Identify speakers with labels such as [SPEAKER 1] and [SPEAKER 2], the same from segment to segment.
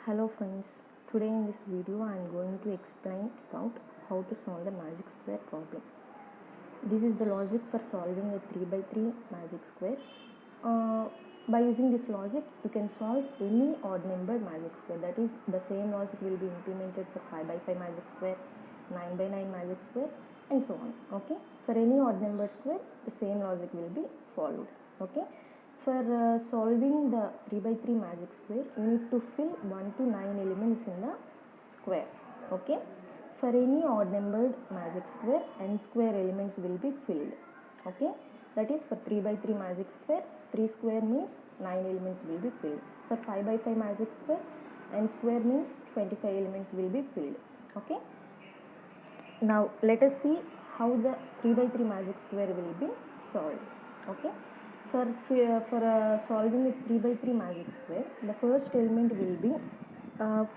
[SPEAKER 1] Hello friends, today in this video I am going to explain about how to solve the magic square problem. This is the logic for solving a 3 by 3 magic square. By using this logic you can solve any odd numbered magic square, that is the same logic will be implemented for 5 by 5 magic square, 9 by 9 magic square and so on. Okay, for any odd numbered square the same logic will be followed. Okay, for solving the 3 by 3 magic square, you need to fill 1 to 9 elements in the square. Okay, for any odd numbered magic square, n square elements will be filled. Okay, that is for 3 by 3 magic square, 3 square means 9 elements will be filled. For 5 by 5 magic square, n square means 25 elements will be filled. Okay, now let us see how the 3 by 3 magic square will be solved. Okay, for solving a 3 by 3 magic square, the first element will be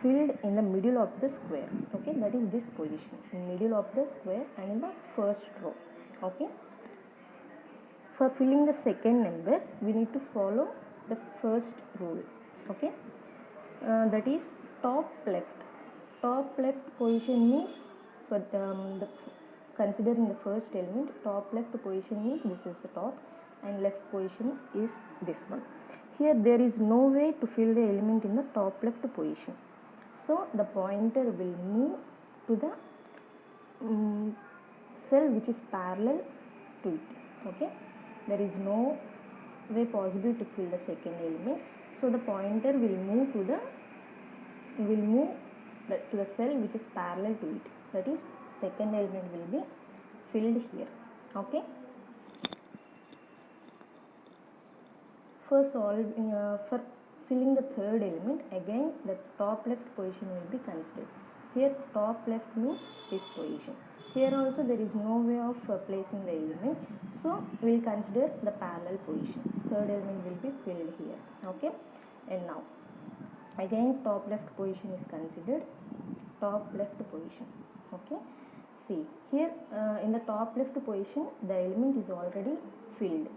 [SPEAKER 1] filled in the middle of the square. Okay, that is this position, in middle of the square and in the first row. Okay, for filling the second number we need to follow the first rule. Okay, that is top left. Top left position means for considering the first element, top left position means this is the top and left position is this one. Here there is no way to fill the element in the top left position, so the pointer will move to the cell which is parallel to it. Okay, there is no way possible to fill the second element, so the pointer will move to the cell which is parallel to it, that is second element will be filled here. Okay, for filling the third element, again the top left position will be considered. Here top left means this position. Here also there is no way of placing the element, so we will consider the parallel position. Third element will be filled here. Okay, and now again top left position is considered. Top left position. Okay, see here in the top left position the element is already filled.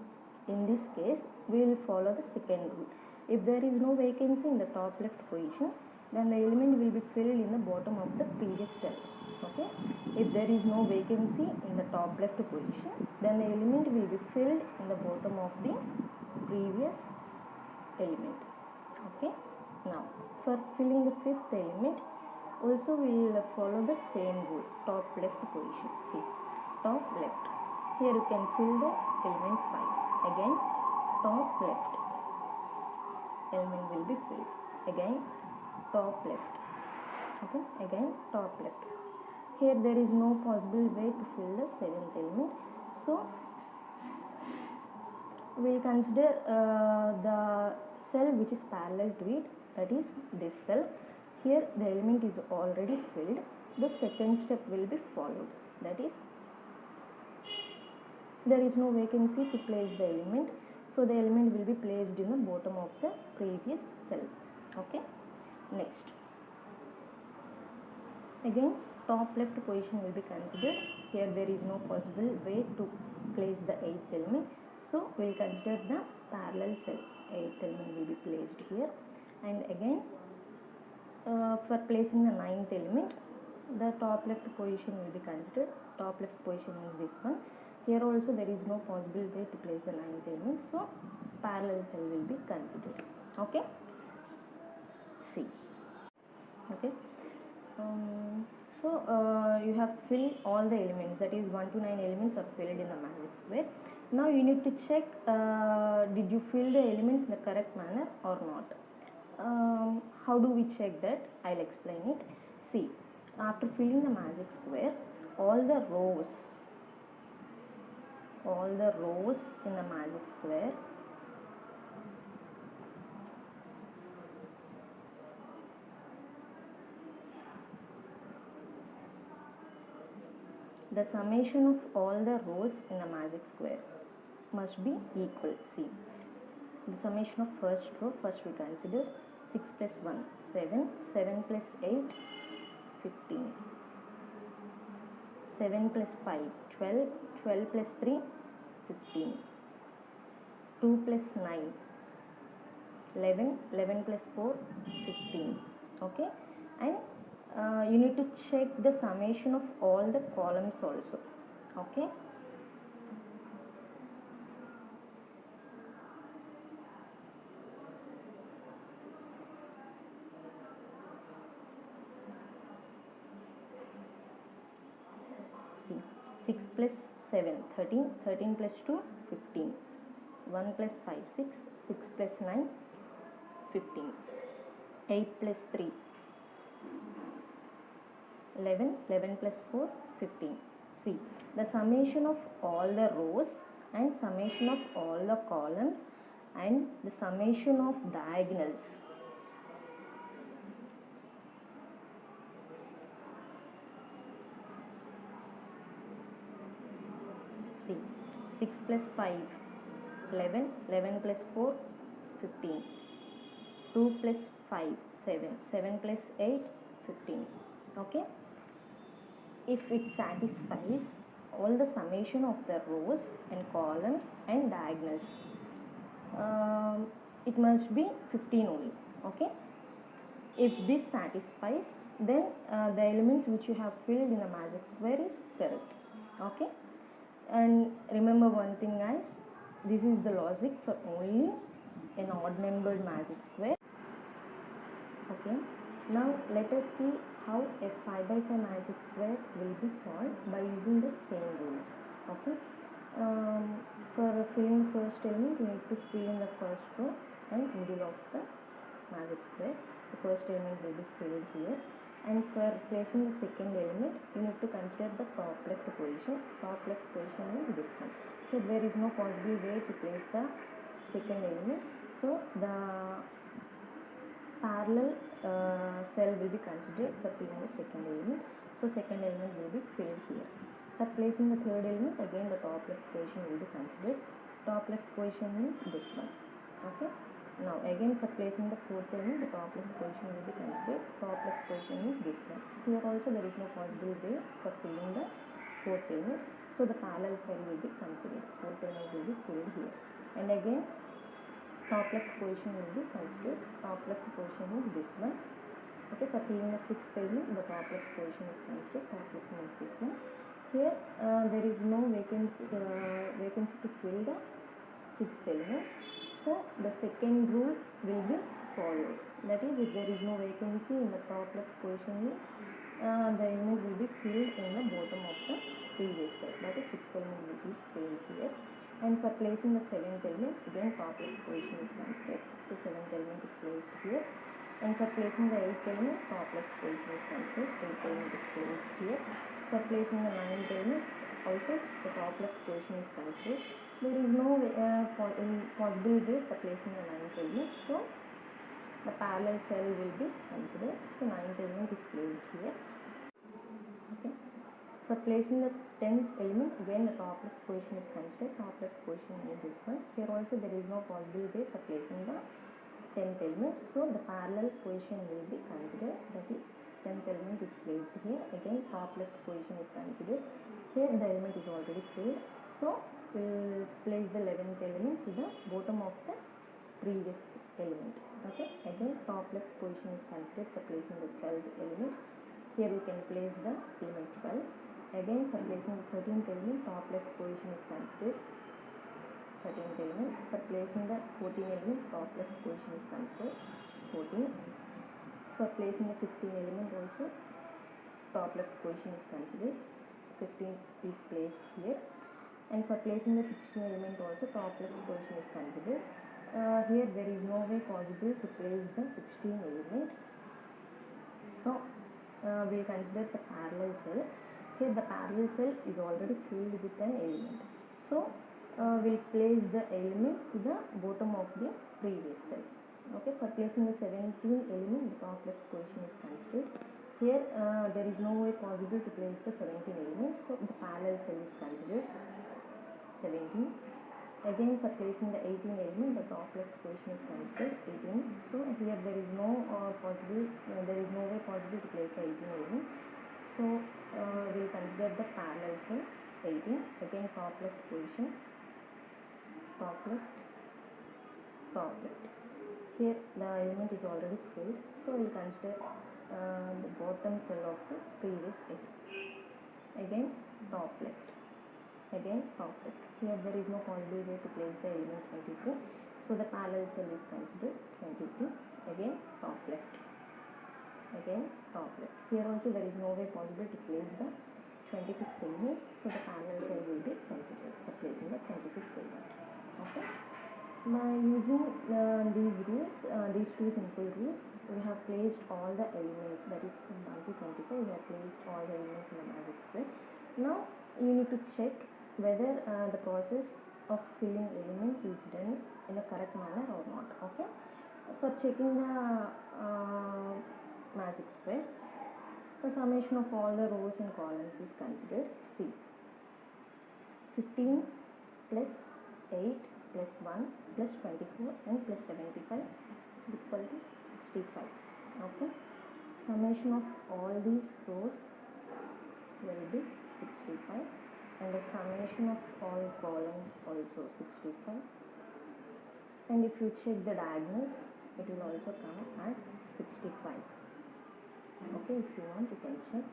[SPEAKER 1] In this case we will follow the second rule. If there is no vacancy in the top left position, then the element will be filled in the bottom of the previous cell. Okay, if there is no vacancy in the top left position, then the element will be filled in the bottom of the previous element. Okay, now for filling the fifth element also we will follow the same rule, top left position. See, top left, here you can fill the element 5. Again top left element will be filled. Again top left. Okay, again top left. Here there is no possible way to fill the seventh element, so we will consider the cell which is parallel to it, that is this cell. Here the element is already filled. The second step will be followed, that is there is no vacancy to place the element, so the element will be placed in the bottom of the previous cell. Okay, next again top left position will be considered. Here there is no possible way to place the 8th element, so we will consider the parallel cell. 8th element will be placed here, and again for placing the 9th element, the top left position will be considered. Top left position is this one. Here also there is no possible way to place the 9th element, so parallel cell will be considered. Okay, see. Okay, you have filled all the elements, that is 1 to 9 elements are filled in the magic square. Now you need to check did you fill the elements in the correct manner or not. How do we check that? I'll explain it. See, after filling the magic square, all the rows in the magic square the summation of all the rows in the magic square must be equal. See, the summation of first row, first we consider 6 plus 1 7, 7 plus 8 15, 7 plus 5 12, 12 plus 3 15, 2 plus 9 11, 11 plus 4 15. okay, and you need to check the summation of all the columns also, okay. See, 6 plus 7 13, 13 plus 2 15, 1 plus 5 6, 6 plus 9 15, 8 plus 3 11, 11 plus 4 15. See, the summation of all the rows and summation of all the columns and the summation of diagonals. See, 6 plus 5 11, 11 plus 4 15, 2 plus 5 7, 7 plus 8 15, okay. If it satisfies all the summation of the rows and columns and diagonals, it must be 15 only, okay. If this satisfies, then the elements which you have filled in the magic square is correct, okay. And remember one thing guys, this is the logic for only an odd numbered magic square, okay. Now let us see how a 5 by 5 magic square will be solved by using the same rules, okay. For filling first element, you need to fill in the first row and middle of the magic square. The first element will be filled here, and for placing the second element, you need to consider the top left position. Top left position is this one. So there is no possible way to place the second element, so the parallel cell will be considered for filling the second element. So second element will be filled here. For placing the third element, again the top left position will be considered. Top left position means this one, okay. Now again for placing the fourth element, the top left position will be considered. Top left position is this one. Here also there is no possible way for filling the fourth element, so the parallel cell will be considered. Fourth element will be filled here, and again top left position will be considered. Top left position is this one, okay. For filling the sixth element, the top left position is considered. Top left means this one. Here there is no vacancy to fill the sixth element, so the second rule will be followed. That is, if there is no vacancy in the top left position, the element will be filled in the bottom of the previous cell. That is, sixth element will be filled here. And for placing the seventh element, again top left position is considered. So seventh element is placed here. And for placing the eighth element, top left position is considered. Eighth element is placed here. For placing the ninth element, also the top left position is considered. There is no possible way for placing the ninth element, so the parallel cell will be considered. So ninth element is placed here, okay. For placing the 10th element, again the top left position is considered. Top left position is this one. Here also there is no possible way for placing the 10th element, so the parallel position will be considered. That is, 10th element is placed here. Again top left position is considered. Here the element is already filled, so we will place the 11th element to the bottom of the previous element, okay. Again top left position is considered for placing the 12th element. Here we can place the element 12. Again for placing the 13th element, top left position is considered. 13th element. For placing the 14th element, top left position is considered. 14. For placing the 15th element also, top left position is considered. 15th is placed here. And for placing the 16th element also, top left position is considered. Here there is no way possible to place the 16th element, so we consider the parallel cell. Here the parallel cell is already filled with an element, so we'll place the element to the bottom of the previous cell, okay. For placing the 17th element, the top left position is considered. Here there is no way possible to place the 17th element, so the parallel cell is considered. 17. Again for placing the 18th element, the top left position is considered. 18. So here there is no way possible to place the 18th element, so we will consider the parallel cell 18. Again top left position, top left, top left. Here the element is already filled, so we will consider the bottom cell of the previous element. Again top left, again top left. Here there is no possible way to place the element 23, so the parallel cell is considered 23. Again top left, again top left. Here also there is no way possible to place the 25th element, so the parallel cell will be considered for placing the 25th element. Okay. By using these rules, these two simple rules, we have placed all the elements, that is from 1 to 25, we have placed all the elements in the magic square. Now you need to check whether the process of filling elements is done in a correct manner or not. Okay. For checking the magic square, the summation of all the rows and columns is considered. See, 15 plus 8 plus 1 plus 24 and plus 75 equal to 65. Okay. Summation of all these rows will be 65, and the summation of all columns also 65. And if you check the diagonals, it will also come as 65. Okay, if you want, you can check.